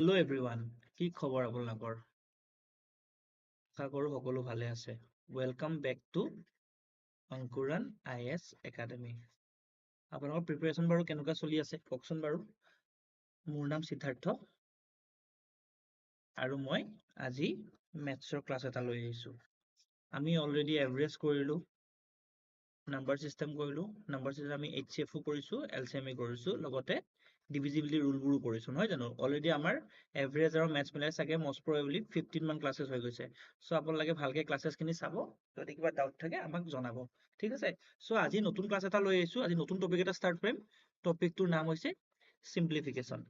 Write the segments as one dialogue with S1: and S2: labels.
S1: Hello' everyone, কি খবৰ আপোনালোকৰ? আশা কৰোঁ সকলো ভালে আছে। Welcome back to Ankuran IAS academy. আপোনালোকৰ প্ৰিপেৰেশ্যন বাৰু কেনেকুৱা চলি আছে কওকচোন বাৰু। মোৰ নাম সিদ্ধাৰ্থ আৰু মই আজি মেথছৰ ক্লাছ এটা লৈ আহিছোঁ। আমি অলৰেডি এভাৰেজ কৰিলোঁ, নাম্বাৰ চিষ্টেম কৰিলোঁ, নাম্বাৰ চিষ্টেম আমি HCFও কৰিছোঁ, LCMও কৰিছোঁ, লগতে ডিভিজিবিলিটি ৰুলবোৰো কৰিছোঁ, নহয় জানো? অলৰেডি আমাৰ এভাৰেজ আৰু মেথছ মিলাই চাগে মষ্ট প্ৰবেবলি 15 মান ক্লাছেছ হৈ গৈছে। চ' আপোনালোকে ভালকে ক্লাছেছখিনি চাব, যদি কিবা ডাউট থাকে আমাক জনাব, ঠিক আছে? চ' আজি নতুন ক্লাছ এটা লৈ আহিছোঁ, আজি নতুন টপিক এটা ষ্টাৰ্ট কৰিম। টপিকটোৰ নাম হৈছে চিম্প্লিফিকেশ্যন।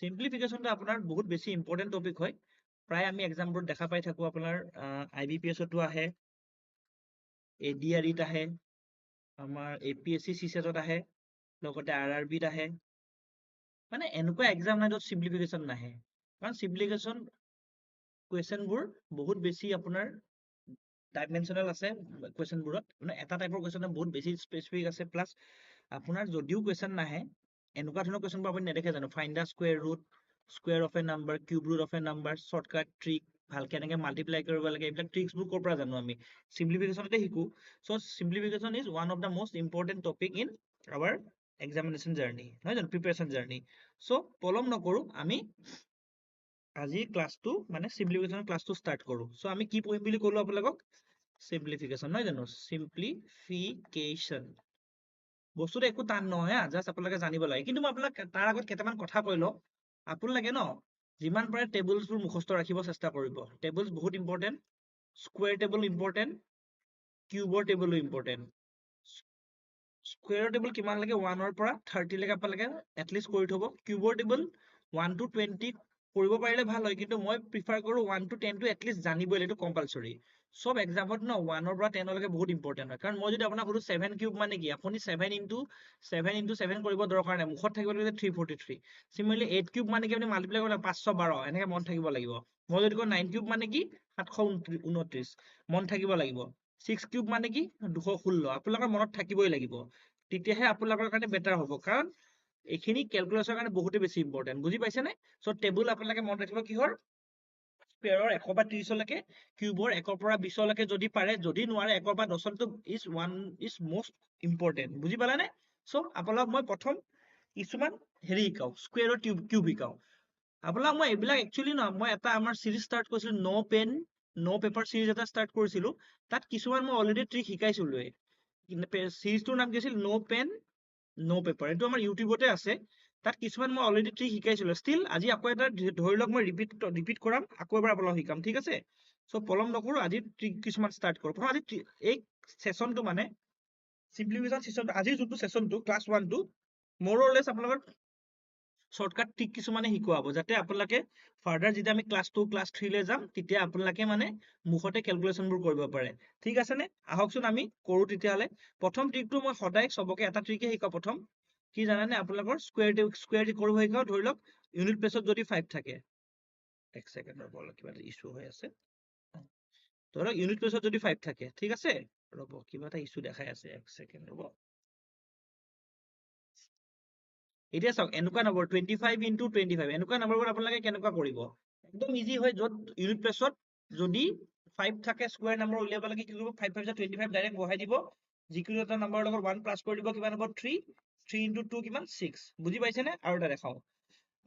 S1: চিম্প্লিফিকেশ্যনটো আপোনাৰ বহুত বেছি ইম্পৰ্টেণ্ট টপিক হয়। প্ৰায় আমি এক্সামবোৰত দেখা পাই থাকোঁ, আপোনাৰ IBPSতো আহে, ADREত আহে, আমাৰ APSC CSATত আহে, লগতে RRBত আহে। মানে এনেকুৱা এক্সাম নাই য'ত চিম্প্লিফিকেশ্যন নাহে, কাৰণ চিম্প্লিফিকেশ্যন কুৱেশ্যনবোৰ বহুত বেছি আপোনাৰ ডাইমেনশ্যনেল আছে। কুৱেশ্যনবোৰত মানে এটা টাইপৰ কুৱেশ্যন বহুত বেছি স্পেচিফিক আছে, প্লাছ আপোনাৰ যদিও কুৱেশ্যন নাহে, এনেকুৱা ধৰণৰ কুৱেশ্যনবোৰ আপুনি নেদেখে জানো? Find the square root, square of a number, cube root of a number, shortcut trick, ভালকে এনেকে মাল্টিপ্লাই কৰিব লাগে, এইবিলাক ট্ৰিক্সবোৰ ক'ৰ পৰা জানো আমি? চিম্প্লিফিকেশ্যনতে শিকো। So' simplification is one of the most important topic in our examination journey, নহয় জানো? Preparation journey. চ' পলম নকৰোঁ, আমি আজি ক্লাছটো মানে চিম্প্লিফিকেশ্যনৰ ক্লাছটো ষ্টাৰ্ট কৰোঁ। চ' আমি কি পঢ়িম বুলি ক'লো আপোনালোকক? চিম্প্লিফিকেশ্যন, নহয় জানো? চিম্প্লিফিকেশ্যন বস্তুটো একো টান নহয়, জাষ্ট আপোনালোকে জানিব লাগে। কিন্তু মই আপোনাক তাৰ আগত কেইটামান কথা কৈ লওঁ। আপোনালোকে ন যিমান পাৰে টেবুলছবোৰ মুখস্থ ৰাখিব চেষ্টা কৰিব। টেবুলছ বহুত ইম্পৰ্টেণ্ট, স্কুৱেৰ টেবুল ইম্পৰ্টেণ্ট, কিউবৰ টেবুলো ইম্পৰ্টেণ্ট। স্কুৱেৰৰ টেবুল কিমান লাগে? 1 পৰা 30 লৈকে আপোনালোকে এটলিষ্ট কৰি থব। কিউবৰ টেবুল 1 to 20 কৰিব পাৰিলে ভাল হয়, কিন্তু মই প্ৰিফাৰ কৰোঁ 1 to 10 টো এটলিষ্ট জানিবই, এইটো কম্পালচৰি। চব এক্সামত ন 1 পৰা 10 লৈকে বহুত ইম্পৰ্টেণ্ট হয়। কাৰণ মই যদি আপোনাক সুধো 7 কিউব মানে কি, আপুনি 7 into 7 কৰিব দৰকাৰ নাই, মুখত থাকিব লাগিব 343। চিমিলাৰলি 8 কিউব মানে কি, আপুনি মাল্টিপ্লাই কৰিব 512, এনেকে মন থাকিব লাগিব। মই যদি কওঁ 9 কিউব মানে কি, 729, মন থাকিব লাগিব। 6 কিউব মানে কি, 216, আপোনালোকৰ মনত থাকিবই লাগিব। তেতিয়াহে আপোনালোকৰ কাৰণে বেটাৰ হ'ব, কাৰণ এইখিনি কেলকুলেশ্যনৰ কাৰণে বহুতে বেছি ইম্পৰ্টেণ্ট, বুজি পাইছেনে? চ' টেবুল আপোনালোকে মনত ৰাখিব কিহৰ? স্কুৱেৰৰ 1 পৰা 30 লৈকে, কিউবৰ 1 পৰা 20 লৈকে যদি পাৰে, যদি নোৱাৰে 1 পৰা 10 লৈকে ইজ মষ্ট ইম্পৰ্টেণ্ট, বুজি পালানে? চ' আপোনালোক মই প্ৰথম কিছুমান হেৰি শিকাওঁ, স্কুৱেৰৰ কিউব শিকাওঁ। আপোনাক মই এইবিলাক একচুৱেলি ন, মই এটা আমাৰ চিৰিজ ষ্টাৰ্ট কৰিছিলো, ন' পেন ন' পেপাৰ চিৰিজ এটা ষ্টাৰ্ট কৰিছিলো, তাত কিছুমান মই অলৰেডি ট্ৰিক শিকাইছিলোৱে। চিৰিজটোৰ নাম কি আছিল? ন' পেন ন' পেপাৰ। এইটো আমাৰ ইউটিউবতে আছে। তাত কিছুমান মই অলৰেডি ট্ৰিক শিকাইছিলো। ষ্টিল আজি আকৌ এটা ধৰি লওক মই ৰিপিট কৰাম, আকৌ এবাৰ আপোনাক শিকাম, ঠিক আছে? চ' পলম নকৰো, আজি ট্ৰিক কিছুমান ষ্টাৰ্ট কৰো। প্ৰথম আজি এই চেচনটো মানে চিম্প্লিফিকেশ্যন চেচনটো, আজিৰ যোনটো চেচনটো ক্লাছ 1টো মোৰ অৰলেছ আপোনালোকৰ শ্বৰ্টকাট ট্ৰিক কিছুমানে শিকোৱাব, যাতে আপোনালোকে ফাৰ্ডাৰ যেতিয়া আমি ক্লাছ 2 ক্লাছ 3 লৈ যাম, তেতিয়া আপোনালোকে মানে মুখতে কেলকুলেশ্যনবোৰ কৰিব পাৰে। ঠিক আছে নে? আহকচোন আমি কৰো তেতিয়াহ'লে। প্ৰথম ট্ৰিকটো মই সদায় চবকে এটা ট্ৰিকে শিকাওঁ। প্ৰথম কি জানানে? আপোনালোকৰ স্কুৱেৰ কৰিব শিকাওঁ। ধৰি লওক ইউনিট প্লেচত যদি 5 থাকে, এক ছেকেণ্ড ৰ'ব, কিবা এটা ইছ্যু হৈ আছে। ধৰি লওক ইউনিট প্লেচত যদি 5 থাকে, ঠিক আছে? ৰ'ব, কিবা এটা ইছ্যু দেখাই আছে, এক ছেকেণ্ড ৰ'ব। এতিয়া চাওক, এনেকুৱা নম্বৰ 25 into 25, এনেকুৱা নম্বৰবোৰ আপোনালোকে কেনেকুৱা কৰিব? একদম ইজি হয়। য'ত ইউনিট প্লেচত যদি 5 থাকে, স্কুৱেৰ নম্বৰ উলিয়াব লাগে, কি কৰিব? 5 5 25 ডাইৰেক্ট বহাই দিব, যিকোনো এটা নম্বৰৰ লগত 1 প্লাছ কৰি দিব, কিমান হ'ব? 3 3 into 2 কিমান? 6, বুজি পাইছেনে? আৰু এটা দেখাও,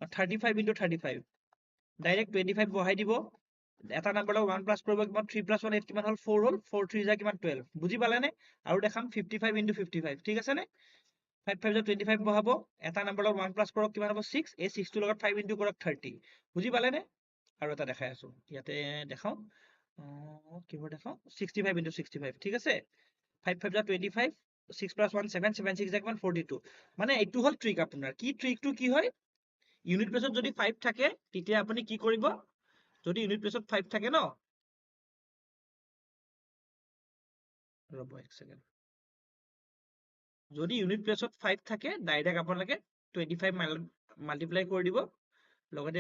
S1: 35 into 35, ডাইৰেক্ট 25 বহাই দিব, এটা নম্বৰ লগত 1 প্লাছ কৰিব, কিমান? 3 + 1 8, কিমান হ'ল? 4 হ'ল, 4 3 কিমান? 12, বুজি পালেনে? আৰু দেখাম 55 into 55, ঠিক আছে নে? 5 5 25 বহাব, এটা নম্বৰ লগত 1 প্লাছ কৰক, কিমান হ'ব? 6, এই 6 টোৰ লগত 5 ইনটু কৰক, 30, বুজি পালেনে? আৰু এটা দেখাই আছো, ইয়াতে দেখাও, কিহৰ দেখাও? 65 into 65, ঠিক আছে? 5 5 25, 6 + 1 7, 7 6 কিমান? 42। মানে এইটো হ'ল ট্ৰিক আপোনাৰ। কি ট্ৰিকটো কি হয়? ইউনিট প্লেচত যদি 5 থাকে, তেতিয়া আপুনি কি কৰিব? যদি ইউনিট প্লেচত 5 থাকে ন, ৰ'ব এক ছেকেণ্ড, যদি ইউনিট প্লেচত 5 থাকে, ডাইৰেক্ট আপোনালোকে 25 মাল্টিপ্লাই কৰি দিব, লগতে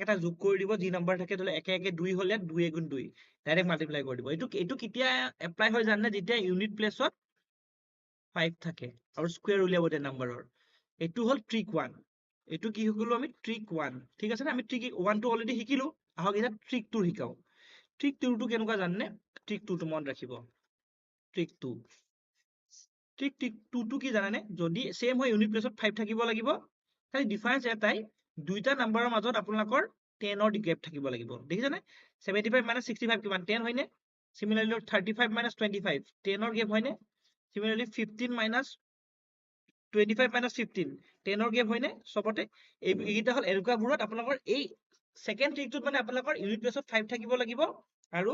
S1: এটা যোগ কৰি দিব, যি নম্বৰ থাকে। ধৰি লওক 1 1 2 হ'লে 2 গুণ 2, ডাইৰেক্ট মাল্টিপ্লাই কৰি দিব। এইটো কেতিয়া এপ্লাই হয় জানে? যেতিয়া ইউনিট প্লেচত 5 থাকে আৰু স্কুৱেৰ উলিয়াব দিয়ে নাম্বাৰৰ। এইটো হ'ল ট্ৰিক 1। এইটো কি শিকিলো আমি ট্ৰিক 1 ঠিক আছে না আমি ট্ৰিক 1 টো অলৰেডি শিকিলো আহক এতিয়া ট্ৰিক 2 শিকাও ট্ৰিক 2 টো কেনেকুৱা জাননে ট্ৰিক 2 টো মন ৰাখিব ট্ৰিক 2 ট্ৰিক 2 টো কি জানানে যদি সেম হয় ইউনিট প্লেছত 5 থাকিব লাগিব খালি ডিফাৰেন্স এটাই দুইটা নাম্বাৰৰ মাজত আপোনালোকৰ 10 ৰ গেপ থাকিব লাগিব দেখিছানে 75 - 65 কিমান 10 হয়নে সিমিলাৰলি 35 - 25 10 ৰ গেপ হয়নে সিমিলাৰলি 15 - 25 - 15 10 ৰ গেপ হয়নে সবতে এইকেইটা হল এনেকুৱাবোৰত আপোনালোকৰ এই সেকেন্ড ট্ৰিকটোত মানে আপোনালোকৰ ইউনিট প্লেছত 5 থাকিব লাগিব আৰু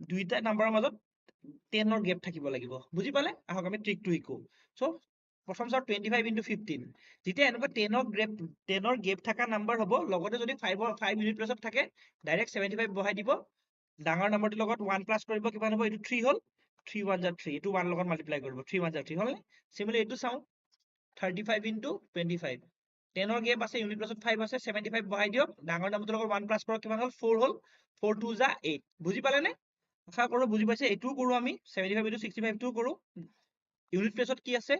S1: দুইটা নাম্বাৰৰ মাজত 10 ৰ গেপ থাকিব লাগিব বুজি পালে আহক আমি ট্ৰিকটো শিকো সো প্ৰথম চাও 25 * 15 যেতিয়া এনেকুৱা 10 ৰ গেপ থকা নাম্বাৰ হ'ব লগতে যদি 5 ইউনিট প্লেছত থাকে ডাইৰেক্ট 75 বহাই দিব ডাঙৰ নাম্বাৰটোৰ লগত 1 প্লাস কৰিব কিমান হ'ব এইটো 3 হ'ল 3 1 * 3 এইটো 1 লগত মাল্টিপ্লাই কৰিব 3 1 * 3 হ'ল সিমিলাৰলি এইটো চাও 35 * 25 10 ৰ গেপ আছে ইউনিট প্লেছত 5 আছে 75 বহাই দিয়ক ডাঙৰ নাম্বাৰটোৰ লগত 1 প্লাস কৰক কিমান হ'ল 4 হ'ল 4 2 * 8 বুজি পালে নে আশা কৰো বুজি পাইছে এইটোও কৰো আমি 75 * 65 টোও কৰো ইউনিট প্লেছত কি আছে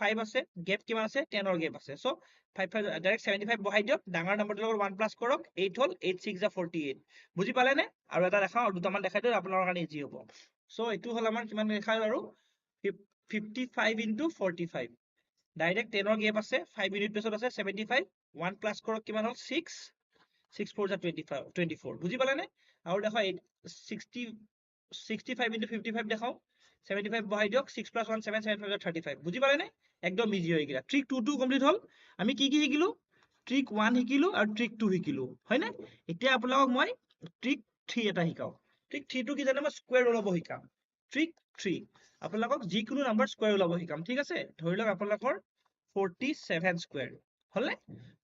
S1: 5 আছে গেপ কিমান আছে 10 ৰ গেপ আছে সো 5 ডাইৰেক্ট 75 বহাই দিয়ক ডাঙৰ নাম্বাৰটোৰ লগত 1 প্লাস কৰক 8 হ'ল 8 6 * 48 বুজি পালে নে আৰু এটা দেখাও আৰু দুটামান দেখাই দিও আপোনালোকৰ কাৰণে ইজি হ'ব সো এইটো হ'ল আমাৰ কিমান দেখাই আৰু 55 * 45 ডাইৰেক্ট 10 ৰ গেপ আছে 5 ইউনিট প্লেছত আছে 75 1 প্লাস কৰক কিমান হ'ল 6 6 4 * 25 24 বুজি পালে নে আৰু দেখো 65 * 55 দেখাও 75 বহাই দিয়ক 6 + 1 7 7 5 35 বুজি পালে নে একদম ইজি হৈ গিলা ট্ৰিক 2 টো কমপ্লিট হ'ল আমি কি শিকিলো ট্ৰিক 1 শিকিলো আৰু ট্ৰিক 2 শিকিলো হয় না এতিয়া আপোনালোকক মই ট্ৰিক 3 এটা শিকাও ট্ৰিক 3 টো কি জানে মই স্কয়াৰ ওলাব শিকাম ট্ৰিক 3 আপোনালোকক যিকোনো নাম্বাৰ স্কয়াৰ ওলাব শিকাম ঠিক আছে ধৰি লওক আপোনালোকৰ 47 স্কয়াৰ হলনে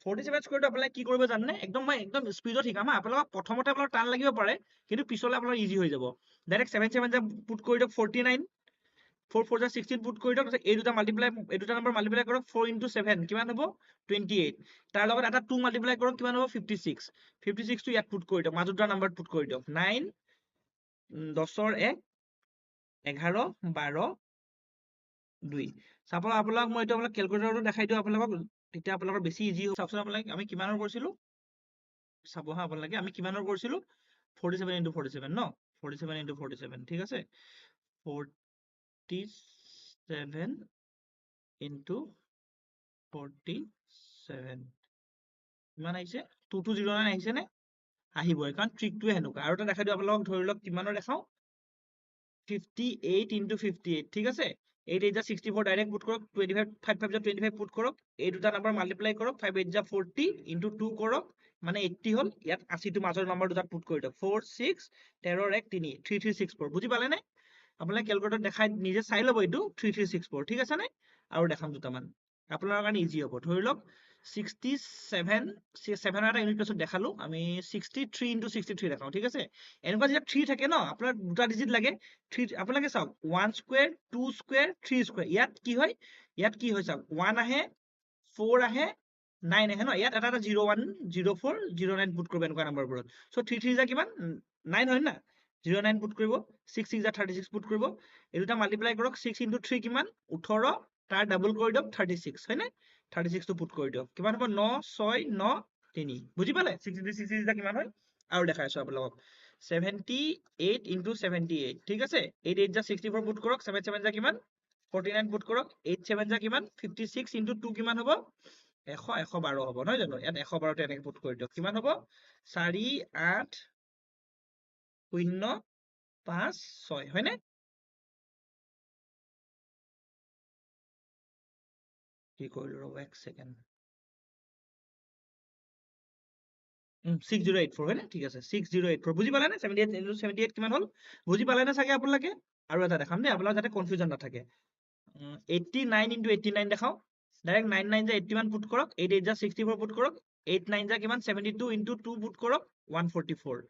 S1: 47 স্কয়াৰটো আপোনালোকে কি কৰিব জানে একদম মই একদম স্পিডত শিকাম আপোনালোকক প্ৰথমতে আপোনালোকৰ টান লাগিব পাৰে কিন্তু পিছলৈ আপোনাৰ ইজি হৈ যাব ডাইৰেক্ট 7 7 যা পুট কৰি দিয়ক 49 4 4 যা 16 পুট কৰি দিয়ক এই দুটা মাল্টিপ্লাই এই দুটা নাম্বাৰ মাল্টিপ্লাই কৰক 4 * 7 কিমান হ'ব 28 তাৰ লগত এটা 2 মাল্টিপ্লাই কৰক কিমান হ'ব 56 56 টো ইয়াত পুট কৰি দিয়ক মাজৰ দুটা নাম্বাৰ পুট কৰি দিয়ক 9 10 ৰ 1 11 12 2 চাপোজ আপোনালোকক মই এইটো আপোনাক ক্যালকুলেটৰটো দেখাই দিও আপোনালোকক তেতিয়া আপোনালোকৰ বেছি ইজি হ'ব চাওকচোন আপোনালোকে আমি কিমানৰ কৰিছিলো চাব হা আপোনালোকে আমি কিমানৰ কৰিছিলো 47 * 47 ন 47 * 47 ঠিক আছে 47 * 47 কিমান আহিছে 2209 আহিছে নে আহিবই কাৰণ ট্ৰিকটোৱে হেনুকা আৰু এটা দেখাই দিও আপোনালোকক ধৰি লওক কিমানৰ দেখাও 58 * 58 ঠিক আছে 8 8 যা 64 ডাইৰেক্ট পুট কৰক 25 5 5 যা 25 পুট কৰক এই দুটা নাম্বাৰ মাল্টিপ্লাই কৰক 5 8 যা 40 * 2 কৰক মানে 80 হ'ল ইয়াত 80 টো মাজৰ নাম্বাৰ দুটা পুট কৰি দিয়ক 4 6 13 ৰ 1 3 3364 বুজি পালে নে আপোনালোকে ক্যালকুলেটৰ দেখাই নিজে চাই ল'ব এইটো 3364 ঠিক আছে নে আৰু দেখাম দুটামান আপোনালোকৰ কাৰণে ইজি হ'ব ধৰি লওক 67 7 এটা ইউনিট প্লেছত দেখালো আমি 63 * 63 দেখাও ঠিক আছে এনেকুৱা যেতিয়া 3 থাকে ন আপোনাৰ দুটা ডিজিট লাগে 3 আপোনালোকে চাওক 1 স্কয়াৰ 2 স্কয়াৰ 3 স্কয়াৰ ইয়াত কি হয় চাওক 1 আহে 4 আহে 9 আহে ন ইয়াত এটা 01 04 09 পুট কৰিব এনেকুৱা নাম্বাৰবোৰত সো 3 3 যা কিমান 9 হয় না 09 পুট কৰিব 6 6 যা 36 পুট কৰিব এই দুটা মাল্টিপ্লাই কৰক 6 * 3 কিমান 18 তাৰ ডাবল কৰি দিয়ক 36 হয় নে 36 টো পুট কৰি দিয়ক কিমান হ'ব 9 6 9 3 বুজি পালে 6 যা কিমান হয় আৰু দেখাই আছো আপোনালোকক 78 * 78 ঠিক আছে 8 8 যা 64 পুট কৰক 7 7 যা কিমান 49 পুট কৰক 8 7 যা কিমান 56 * 2 কিমান হ'ব 100 112 হ'ব নহয় জানো ইয়াত 112 টো এনেকৈ পুট কৰি দিয়ক কিমান হ'ব 4 8 0 5 6 হয়নে কি কৰিলো ৰ'ব এক সেকেন্ড 6084 হয় না ঠিক আছে 6084 বুজি পালে নে 78 * 78 কিমান হ'ল বুজি পালে নে চাগে আপোনালোকে আৰু এটা দেখাম দেই আপোনালোকৰ যাতে কনফিউজন নাথাকে 89 * 89 দেখাও ডাইৰেক্ট 9 9 যা 81 পুট কৰক 8 8 যা 64 পুট কৰক 8 9 যা কিমান 72 * 2 পুট কৰক 144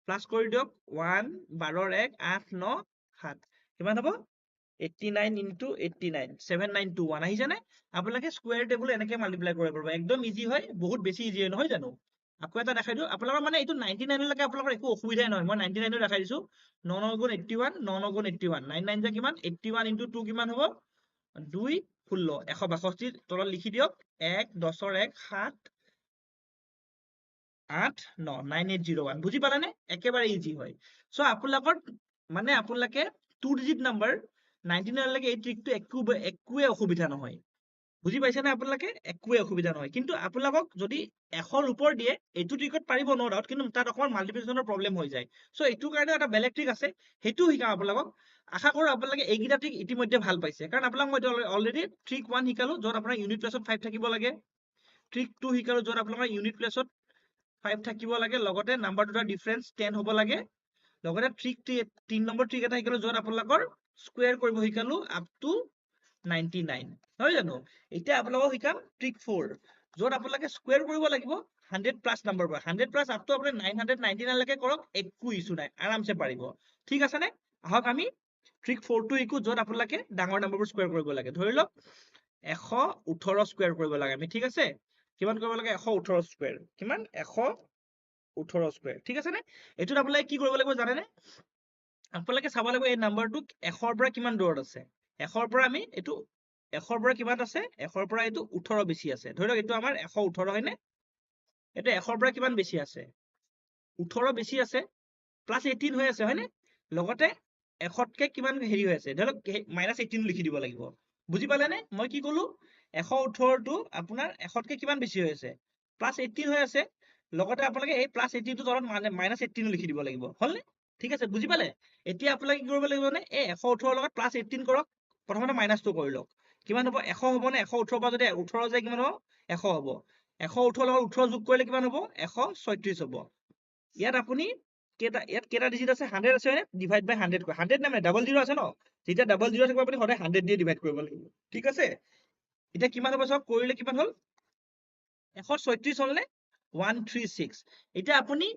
S1: প্লাস কৰি দিয়ক 1 12 ৰ 1 8 9 7 কিমান হ'ব 89 * 89 7921 আহিছে নে আপোনালোকে স্কয়াৰ টেবুল এনেকৈ মাল্টিপ্লাই কৰিব পাৰিব একদম ইজি হয় বহুত বেছি ইজি হয় নহয় জানো আকৌ এটা দেখাই দিও আপোনালোকৰ মানে এইটো 99 লৈকে আপোনালোকৰ একো অসুবিধাই নহয় মই 99 দেখাই দিছো 9 9 গুণ 81 9 9 গুণ 81 9 9 যা কিমান 81 * 2 কিমান হ'ব 2 16 162 তলত লিখি দিয়ক 1 10 ৰ 1 7 8 9 9801 বুজি পালানে একেবাৰে ইজি হয় সো আপোনালোকৰ মানে আপোনালোকে 2 ডিজিট নাম্বাৰ 99 লৈকে এই ট্ৰিকটো একোৱে অসুবিধা নহয় বুজি পাইছে না আপোনালোকে একোৱে অসুবিধা নহয় কিন্তু আপোনালোকক যদি 100ৰ ওপৰ দিয়ে এইটো ট্ৰিকত পাৰিব নো ডাউট কিন্তু তাত অকমান মাল্টিপ্লিকেশ্যনৰ প্ৰবলেম হৈ যায় সো এইটো কাৰণে এটা বেলেগ ট্ৰিক আছে সেইটো শিকাম আপোনালোকক আশা কৰো আপোনালোকে এইকেইটা ট্ৰিক ইতিমধ্যে ভাল পাইছে কাৰণ আপোনালোক মই অলৰেডি ট্ৰিক 1 শিকালো য'ত আপোনাৰ ইউনিট প্লেছত 5 থাকিব লাগে ট্ৰিক 2 শিকালো য'ত আপোনালোকৰ ইউনিট প্লেছত 5 থাকিব লাগে লগতে নাম্বাৰ দুটাৰ ডিফাৰেন্স 10 হ'ব লাগে লগতে ট্ৰিক 3 নম্বৰ ট্ৰিক এটা শিকালো য'ত আপোনালোকৰ স্কোয়াৰ কৰিব শিকালো আপ টু 99 নহয় জানো এতিয়া আপোনালোকক শিকাম ট্ৰিক 4 য'ত আপোনালোকে স্কোয়াৰ কৰিব লাগিব 100 প্লাস নম্বৰ পৰা 100 প্লাস আপ টু আপুনি 999 লৈকে কৰক একো ইছ্যু নাই আৰামছে পাৰিব ঠিক আছে নে আহক আমি ট্ৰিক 4 টো শিকো য'ত আপোনালোকে ডাঙৰ নম্বৰবোৰ স্কোয়াৰ কৰিব লাগে ধৰি লওক 118 স্কোয়াৰ কৰিব লাগে আমি ঠিক আছে কিমান কৰিব লাগে 118 স্কোয়াৰ কিমান 118 স্কোয়াৰ ঠিক আছে নে এটোত আপোনালোকে কি কৰিব লাগিব জানেনে আপোনালোকে চাব লাগিব এই নাম্বাৰটো 100 ৰ পৰা কিমান দূৰত আছে 100 ৰ পৰা আমি এইটো 100 ৰ পৰা কিমান আছে 100 ৰ পৰা এইটো 18 বেছি আছে ধৰি লওক এইটো আমাৰ 118 হয়নে এইটো 100 ৰ পৰা কিমান বেছি আছে 18 বেছি আছে প্লাস 18 হৈ আছে হয়নে লগতে 100তকে কিমান হেৰি হৈ আছে ধৰি লওক -18 লিখি দিব লাগিব বুজি পালেনে মই কি কলো 118 টো আপোনাৰ 100তকে কিমান বেছি হৈ আছে প্লাস 18 হৈ আছে লগতে আপোনালোকে এই প্লাস 18 টো তলত -18 লিখি দিব লাগিব হলনে ঠিক আছে বুজি পালে এতিয়া আপোনালোকে কি কৰিব লাগিব নে এই 118 লগত প্লাস 18 কৰক প্ৰথমতে মাইনাসটো কৰি লওক কিমান হ'ব 100 হ'ব নে 118 পৰা যদি 18 যায় কিমান হ'ব 100 হ'ব 118 লগত 18 যোগ কৰিলে কিমান হ'ব 136 হ'ব ইয়াত আপুনি কেটা ডিজিট আছে 100 আছে নে ডিভাইড বাই 100 কৰে 100 নাই ডাবল জিৰ' আছে ন যেতিয়া ডাবল জিৰ' থাকিব আপুনি সদায় 100 দিয়ে ডিভাইড কৰিব লাগিব ঠিক আছে এতিয়া কিমান হ'ব চাওক কৰিলে কিমান হ'ল 136 হ'ল নে 136 এতিয়া আপুনি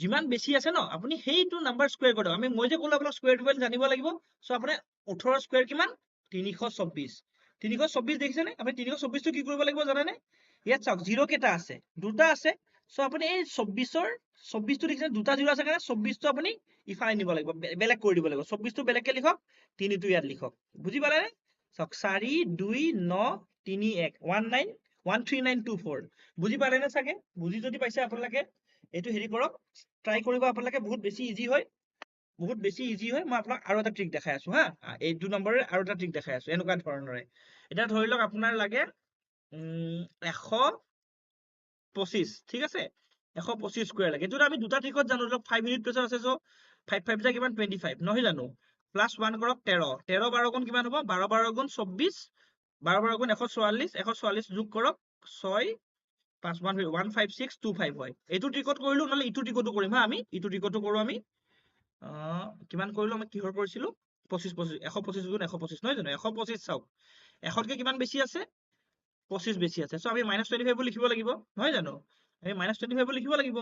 S1: যিমান বেছি আছে ন আপুনি সেইটো নাম্বাৰ স্কোয়াৰ কৰি দিয়ক আমি মই যে ক'লো আপোনাক স্কোয়াৰ ৰুট জানিব লাগিব সো আপুনি 18 স্কোয়াৰ কিমান 324 324 দেখিছে নে আপুনি 324 টো কি কৰিব লাগিব জানেনে ইয়াত চাওক জিৰ' কেটা আছে দুটা আছে সো আপুনি এই 24 টো দেখিছে দুটা জিৰ' আছে কাৰণে 24 টো আপুনি ইফালে নিব লাগিব বেলেগ কৰি দিব লাগিব 24 টো বেলেগকে লিখক 3 টো ইয়াত লিখক বুজি পালে নে চাওক 4 2 9 3 1 19 13924 বুজি পালে নে চাগে বুজি যদি পাইছে আপোনালোকে এইটো হেৰি কৰক ট্ৰাই কৰিব আপোনালোকে বহুত বেছি ইজি হয় মই আপোনাক আৰু এটা ট্ৰিক দেখাই আছো হা এই 2 নম্বৰে আৰু এটা ট্ৰিক দেখাই আছো এনেকুৱা ধৰণৰে এটা ধৰি লওক আপোনাৰ লাগে 125 ঠিক আছে 125 স্কোয়াৰ লাগে এইটো আমি দুটা ট্ৰিকত জানো ধৰক 5 ইউনিট প্লেছত আছে সো 5 5 কিমান 25 নহয় জানো প্লাস 1 কৰক 13 13 12 গুণ কিমান হ'ব 12 12 গুণ 24 12 12 গুণ 144 যোগ কৰক 6 5 1 15625 হয় এইটো ট্ৰিকত কৰিলো নহলে ইটো ট্ৰিকতো কৰিম হা আমি ইটো ট্ৰিকতো কৰো আমি কিমান কৰিলো আমি কিহৰ কৰিছিলো 25 125 গুণ 125 নহয় জানো 125 চাওক 100তকে কিমান বেছি আছে 25 বেছি আছে সো আমি -25 বুলি লিখিব লাগিব নহয় জানো আমি -25 বুলি লিখিব লাগিব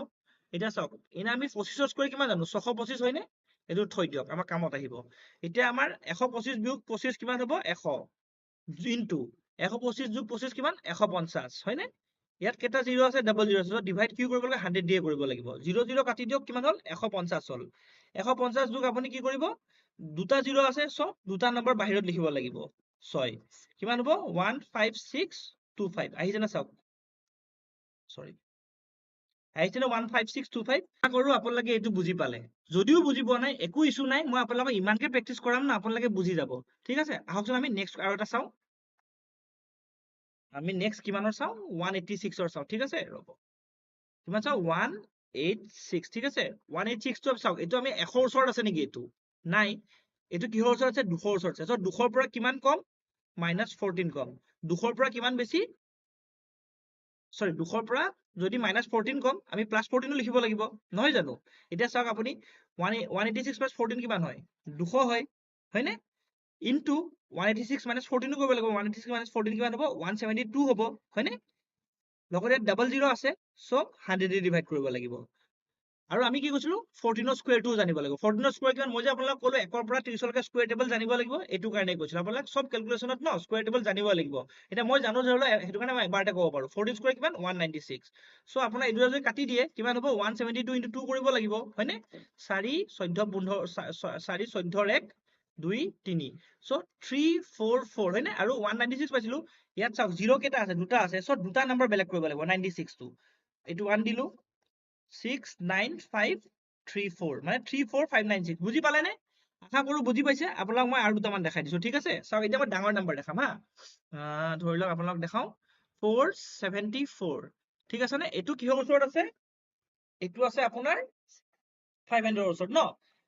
S1: এতিয়া চাওক এনে আমি 25 স্কোয়াৰ কিমান জানো 625 হয়নে এইটো থৈ দিয়ক আমাৰ কামত আহিব এতিয়া আমাৰ 125 বিয়োগ 25 কিমান হ'ব 100 ইনটু 125 যোগ 25 কিমান 150 হয়নে ইয়াত কেটা জিৰ' আছে ডাবল জিৰ' আছে ডিভাইড কি কৰিব লাগে 100 দিয়ে কৰিব লাগিব 0 0 কাটি দিয়ক কিমান হ'ল 150 হ'ল 150 যোগ আপুনি কি কৰিব দুটা জিৰ' আছে সো দুটা নম্বৰ বাহিৰত লিখিব লাগিব 6 কিমান হ'ব 15625 আহিছে না চাওক সৰি আহিছে না 15625 আশা কৰো আপোনালোকে এইটো বুজি পালে যদিও বুজি পোৱা নাই একো ইছ্যু নাই মই আপোনালোকক ইমানকে প্ৰেক্টিচ কৰাম না আপোনালোকে বুজি যাব ঠিক আছে আহকচোন আমি নেক্সট আৰু এটা চাওঁ আমি নেক্সট কিমানৰ চাওঁ 186 চাওঁ ঠিক আছে ৰ'ব কিমান চাওঁ 186 ঠিক আছে 186 টো চাওক এইটো আমি 100 ওচৰত আছে নেকি এইটো নাই এইটো কিহৰ ওচৰত আছে 200 ওচৰত আছে 200 পৰা কিমান কম -14 কম 200 পৰা কিমান বেছি সৰি 200 পৰা যদি -14 কম আমি +14 লিখিব লাগিব নহয় জানো এতিয়া চাওক আপুনি 186 + 14 কিমান হয় 200 হয় হয়নে ইনটু 186 - 14 কৰিব লাগিব 186 - 14 কিমান হ'ব 172 হ'ব হয়নে লগতে ডাবল জিৰ' আছে সো 100 দি ডিভাইড কৰিব লাগিব আৰু আমি কি কৈছিলো 14 স্কোয়াৰটো জানিব লাগিব 14 স্কোয়াৰ কিমান মই যে আপোনালোকক ক'লো 1 ৰ পৰা 30 লৈকে স্কোয়াৰ টেবল জানিব লাগিব এইটো কাৰণে কৈছিলো আপোনালোক সব ক্যালকুলেশনত ন স্কোয়াৰ টেবল জানিব লাগিব এটা মই জানো ধৰিলো সেইটো কাৰণে মই এবাৰতে ক'ব পাৰো 14 স্কোয়াৰ কিমান 196 সো আপোনাৰ এইটো যদি কাটি দিয়ে কিমান হ'ব 172 * 2 কৰিব লাগিব হয়নে 4 14 15 4 14 1 2 3 সো 344 হয়নে আৰু 196 পাইছিলো ইয়াত চাওক জিৰ' কেটা আছে দুটা আছে সো দুটা নম্বৰ বেলেগ কৰিব লাগিব 96 টো এইটো 1 দিলো 69534 মানে 34596 বুজি পালে নে আশা কৰো বুজি পাইছে আপোনাক মই আৰু দুটামান দেখাই দিছো ঠিক আছে চাওক এতিয়া মই ডাঙৰ নাম্বাৰ দেখাম হা ধৰি লওক আপোনাক দেখাও 474 ঠিক আছে নে এইটো কিহৰ ওচৰত আছে এইটো আছে আপোনাৰ 500 ওচৰত ন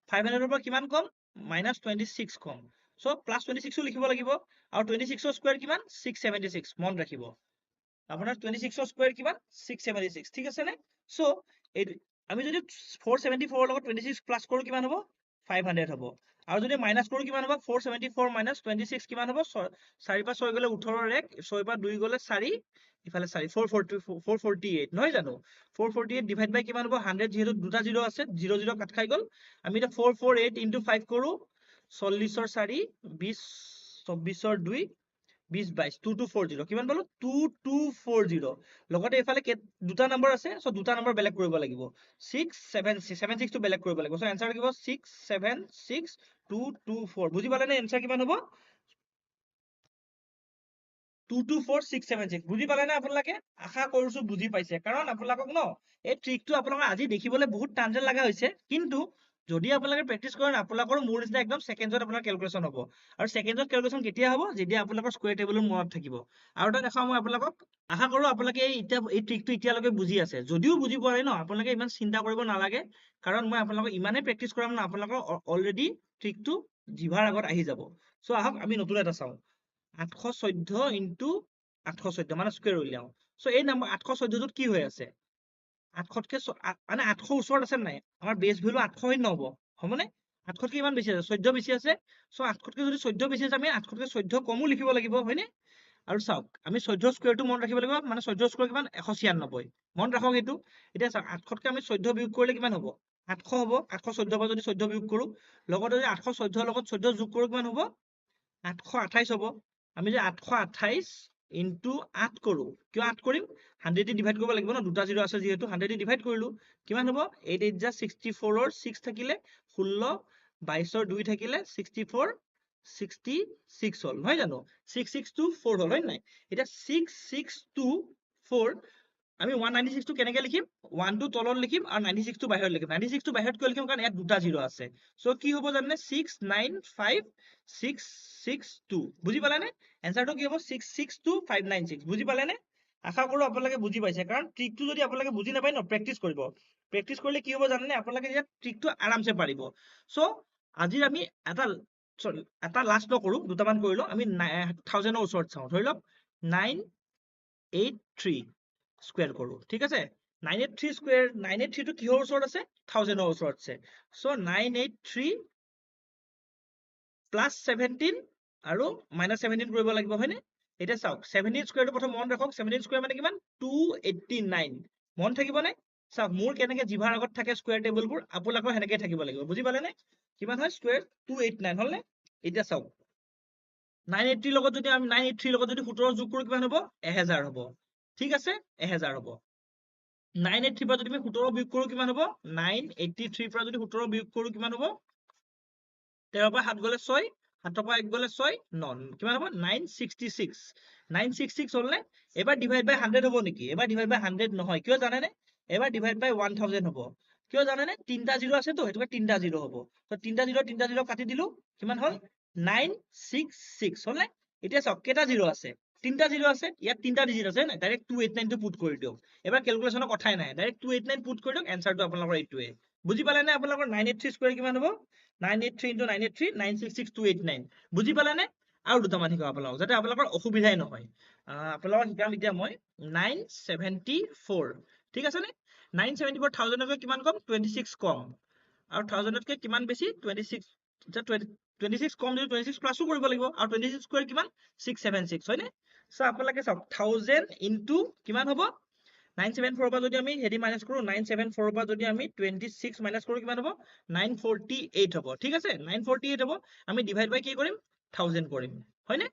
S1: 500 পৰা কিমান কম -26 কম সো +26 লিখিব লাগিব আৰু 26 স্কয়াৰ কিমান 676 মন ৰাখিব আপোনাৰ 26 স্কয়াৰ কিমান 676 ঠিক আছে নে সো এই আমি যদি 474 লগত 26 প্লাস কৰো কিমান হ'ব 500 হ'ব আৰু যদি মাইনাস কৰো কিমান হ'ব 474 - 26 কিমান হ'ব 4 পা 6 গলে 18 ৰ 1 6 পা 2 গলে 4 ইফালে 4 448 নহয় জানো 448 ডিভাইড বাই কিমান হ'ব 100 যেহেতু দুটা 0 আছে 0 0 কাট খাই গল আমি এটা 448 * 5 কৰো 40 ৰ 4 20 24 ৰ 2 20 22 2240 কিমান পালো 2240 লগতে এফালে দুটা নম্বৰ আছে সো দুটা নম্বৰ বেলেগ কৰিব লাগিব 676 টো বেলেগ কৰিব লাগিব সো आंसर কিবা 676224 বুজি পালে নে आंसर কিমান হ'ব 224676 বুজি পালে নে আপোনালোকে আশা কৰিছো বুজি পাইছে কাৰণ আপোনালোকক ন এই ট্ৰিকটো আপোনালোক আজি দেখিবলৈ বহুত টান যেন লগা হৈছে কিন্তু যদি আপোনালোকে প্ৰেক্টিস কৰে আপোনালোকৰ মোৰ নিচিনা একদম সেকেন্ডত আপোনাৰ ক্যালকুলেশন হ'ব আৰু সেকেন্ডত ক্যালকুলেশন কেতিয়া হ'ব যেতিয়া আপোনালোকৰ স্কয়াৰ টেবুলৰ মনত থাকিব আৰু এটা দেখাও মই আপোনালোকক আশা কৰো আপোনালোকে এই ট্ৰিকটো এতিয়ালৈকে বুজি আছে যদিও বুজি পোৱা নাই ন আপোনালোকে ইমান চিন্তা কৰিব নালাগে কাৰণ মই আপোনালোকক ইমানে প্ৰেক্টিস কৰাম না আপোনালোকৰ অলৰেডি ট্ৰিকটো জিভাৰ আগত আহি যাব সো আহক আমি নতুন এটা চাও 814 ইনটু 814 মানে স্কয়াৰ উলিয়াও সো এই নাম্বাৰ 814 টোত কি হৈ আছে 800কে মানে 800 ওচৰত আছে নাই আমাৰ বেস ভ্যালু 800 হৈ নহব হবনে 800কে ইমান বেছি আছে 14 বেছি আছে সো 800কে যদি 14 বেছি আছে আমি 800কে 14 কমো লিখিব লাগিব হয়নে আৰু চাওক আমি 14 স্কয়াৰটো মন ৰাখিব লাগিব মানে 14 স্কয়াৰ কিমান 196 মন ৰাখক এইটো এতিয়া চাওক 800কে আমি 14 বিয়োগ কৰিলে কিমান হ'ব 800 হ'ব 814 পৰা যদি 14 বিয়োগ কৰো লগতে যদি 814 লগত 14 যোগ কৰো কিমান হ'ব 828 হ'ব আমি যে 828 ইনটু 8 কৰো কিয় 8 কৰিম 100 দি ডিভাইড কৰিব লাগিব ন দুটা 0 আছে যেহেতু 100 দি ডিভাইড কৰিলো কিমান হ'ব 8 8 যা 64 ৰ 6 থাকিলে 16 22 ৰ 2 থাকিলে 64 66 হল নহয় জানো 6624 হল হয় নাই এটা 6624 আমি 196 টো কেনেকৈ লিখিম 1 টো তলত লিখিম আৰু 96 টো বাহিৰত লিখিম 96 টো বাহিৰত কিয় লিখিম কাৰণ ইয়াত দুটা 0 আছে সো কি হ'ব জানে 695662 বুজি পালানে आंसरটো কি হ'ব 662596 বুজি পালেনে আশা কৰো আপোনালোকে বুজি পাইছে কাৰণ ট্ৰিকটো যদি আপোনালোকে বুজি নাপায় ন প্ৰেক্টিস কৰিব প্ৰেক্টিস কৰিলে কি হ'ব জানেনে আপোনালোকে ইয়াত ট্ৰিকটো আৰামসে পাৰিব সো আজি আমি এটা লাষ্ট নকৰো দুটামান কৰিলো আমি 1000 ৰ ওচৰত চাও ধৰি লওক 983 স্কয়াৰ কৰো ঠিক আছে 983 স্কয়াৰ 983 টো কিহৰ ওচৰত আছে 1000 ৰ ওচৰত আছে সো 983 প্লাস 17 আৰু মাইনাস 17 কৰিব লাগিব হয়নে এটা চাওক 17 স্কয়াৰটো প্ৰথম মন ৰাখক 17 স্কয়াৰ মানে কিমান 289 মন থাকিবনে চাওক মোৰ কেনেকৈ জিভাৰ আগত থাকে স্কয়াৰ টেবুলবোৰ আপোনালোকৰ হেনেকৈ থাকিব লাগিব বুজি পালেনে কিমান হয় স্কয়াৰ 289 হলনে এটা চাওক 980 লগত যদি আমি 983 লগত যদি 17 যোগ কৰো কিমান হ'ব 1000 হ'ব ঠিক আছে 1000 হ'ব 983 পৰা যদি আমি 17 বিয়োগ কৰো কিমান হ'ব 983 পৰা যদি 17 বিয়োগ কৰো কিমান হ'ব 13 পৰা 7 গলে 6 7 পৰা 1 গলে 6 9 কিমান হ'ব 966 966 হল নে এবাৰ ডিভাইড বাই 100 হ'ব নেকি এবাৰ ডিভাইড বাই 100 নহয় কিয় জানে নে এবাৰ ডিভাইড বাই 1000 হ'ব কিয় জানে নে তিনটা 0 আছে তো হেতুকে তিনটা 0 হ'ব তো তিনটা 0 কাটি দিলো কিমান হল 966 হল নে এতিয়া চাওক কেটা 0 আছে তিনটা 0 আছে ইয়াত তিনটা ডিজিট আছে না ডাইৰেক্ট 289 টো পুট কৰি দিও এবাৰ ক্যালকুলেশনৰ কথাই নাই ডাইৰেক্ট 289 পুট কৰি দিও आंसरটো আপোনালোকৰ এইটোৱে বুজি পালে নে আপোনালোকৰ 983 স্কয়াৰ কিমান হ'ব 983 * 983 966289 বুজি পালে নে আৰু দুটামান শিকাও আপোনালোকক যাতে আপোনালোকৰ অসুবিধাই নহয় আপোনালোকক শিকাম এতিয়া মই 974 ঠিক আছে নে 974 1000 কৈ কিমান কম 26 কম আৰু 1000 তকৈ কিমান বেছি 26 26 কম যদি 26 প্লাসও কৰিব লাগিব আৰু 26 স্কয়াৰ কিমান 676 হয়নে সো আপোনালোকে চাওক 1000 ইনটু কিমান হ'ব 974 পৰা যদি আমি হেৰি মাইনাস কৰো 974 পৰা যদি আমি 26 মাইনাস কৰো কিমান হ'ব 948 হ'ব ঠিক আছে 948 হ'ব আমি ডিভাইড বাই কি কৰিম 1000 কৰিম হয়নে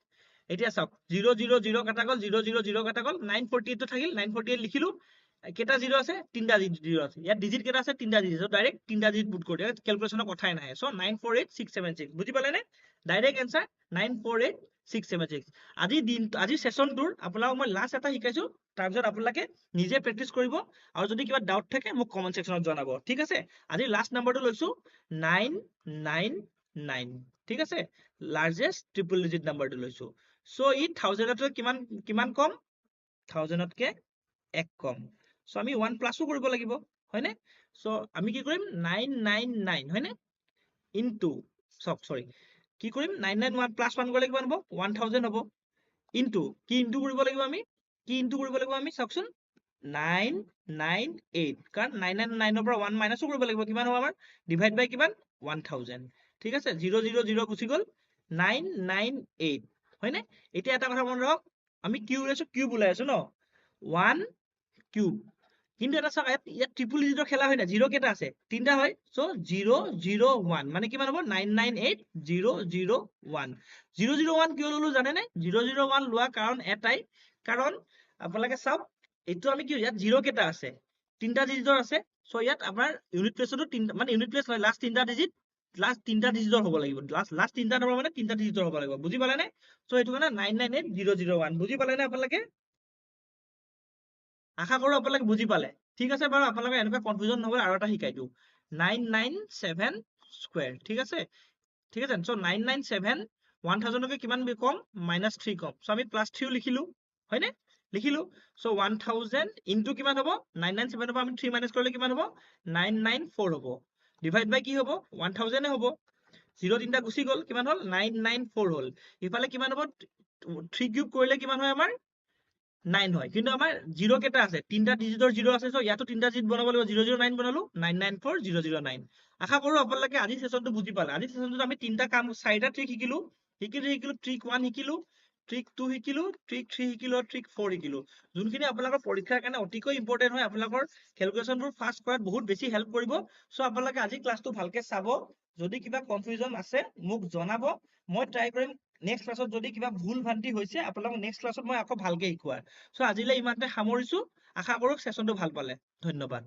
S1: এতিয়া চাওক 0 0 0 কাটা গল 0 0 0 কাটা গল 948 তো থাকিল 948 লিখিলো কেটা 0 আছে তিনটা 0 আছে ইয়াত ডিজিট কেটা আছে তিনটা ডিজিট ডাইৰেক্ট তিনটা ডিজিট পুট কৰি দিও ক্যালকুলেশনৰ কথাই নাই সো 948676 বুজি পালে নে ডাইৰেক্ট आंसर 948676 676 আজি সেশনটোৰ আপোনালোকক মই লাষ্ট এটা শিকাইছো তাৰপিছত আপোনালোকে নিজে প্ৰেক্টিচ কৰিব আৰু যদি কিবা ডাউট থাকে মোক কমেন্ট সেকশনত জনাব ঠিক আছে আজি লাষ্ট নাম্বাৰটো লৈছো 999 ঠিক আছে লাৰ্জেষ্ট ট্ৰিপল ডিজিট নাম্বাৰটো লৈছো সো ই 1000তকৈ কিমান কম 1000তকৈ 1 কম সো আমি 1 প্লাসও কৰিব লাগিব হয়নে সো আমি কি কৰিম 999 হয়নে ইনটু সৰি কি কৰিম 991 প্লাস 1 কৰিলে কিমান হ'ব 1000 হ'ব ইনটু কি ইনটু কৰিব লাগিব আমি চাওকচোন 998 কাৰণ 999 ৰ পৰা 1 মাইনাসও কৰিব লাগিব কিমান হ'ব আমাৰ ডিভাইড বাই কিমান 1000 ঠিক আছে 000 গুচি গ'ল 998 হয়নে এতিয়া এটা কথা মনত ৰাখক আমি কিউব ওলাই আছো ন 1 কিউব কিন্তু এটা চাওক ইয়াত ট্ৰিপল ডিজিটৰ খেলা হয় না 0 কেইটা আছে তিনটা হয় সো 001 মানে কিমান হ'ব 998001 001 কিয় ললো জানে নে 001 লোৱা কাৰণ এটাই কাৰণ আপোনালোকে চাওক এইটো আমি কি ইয়াত 0 কেইটা আছে তিনটা ডিজিটৰ আছে সো ইয়াত আপোনাৰ ইউনিট প্লেছতো মানে ইউনিট প্লেছ নহয় লাষ্ট তিনটা ডিজিটৰ হ'ব লাগিব লাষ্ট তিনটা নম্বৰ মানে তিনটা ডিজিটৰ হ'ব লাগিব বুজি পালে নে সো এইটো কাৰণে 998001 বুজি পালে নে আপোনালোকে আশা কৰো আপোনালোকে বুজি পালে ঠিক আছে বাৰু আপোনালোকে এনেকুৱা কনফিউজন নহ'ব আৰু এটা শিকাই দিওঁ 997 স্কয়াৰ ঠিক আছে সো 997 1000তকৈ কিমান কম -3 কম সো আমি +3 লিখিলো হয়নে লিখিলো সো 1000 ইনটু কিমান হ'ব 997 ৰ পৰা আমি 3 মাইনাস কৰিলে কিমান হ'ব 994 হ'ব ডিভাইড বাই কি হ'ব 1000 এ হ'ব 0 তিনটা গুচি গ'ল কিমান হ'ল 994 হ'ল ইফালে কিমান হ'ব 3 কিউব কৰিলে কিমান হয় আমাৰ 9 হয় কিন্তু আমাৰ 0 কেইটা আছে তিনটা ডিজিটৰ 0 আছে সো ইয়াতো তিনটা ডিজিট বনাব লাগিব 009 বনালো 994009 আশা কৰো আপোনালোকে আজি সেশনটো বুজি পালে আজি সেশনটোত আমি তিনটা কাম চাৰিটা ট্ৰিক শিকিলো ট্ৰিক 1 শিকিলো ট্ৰিক 2 শিকিলো ট্ৰিক 3 শিকিলো আৰু ট্ৰিক 4 শিকিলো যোনখিনি আপোনালোকৰ পৰীক্ষাৰ কাৰণে অতিকৈ ইম্পৰ্টেন্ট হয় আপোনালোকৰ ক্যালকুলেশনবোৰ ফাস্ট কৰাত বহুত বেছি হেল্প কৰিব সো আপোনালোকে আজি ক্লাসটো ভালকে চাব যদি কিবা কনফিউজন আছে মোক জনাব মই ট্ৰাই কৰিম নেক্সট ক্লাসত যদি কিবা ভুল ভ্ৰান্তি হৈছে আপোনালোকক নেক্সট ক্লাসত মই আকৌ ভালকে শিকোৱাৰ সো আজিলৈ ইমানতে সামৰিছো আশা কৰো সেশনটো ভাল পালে ধন্যবাদ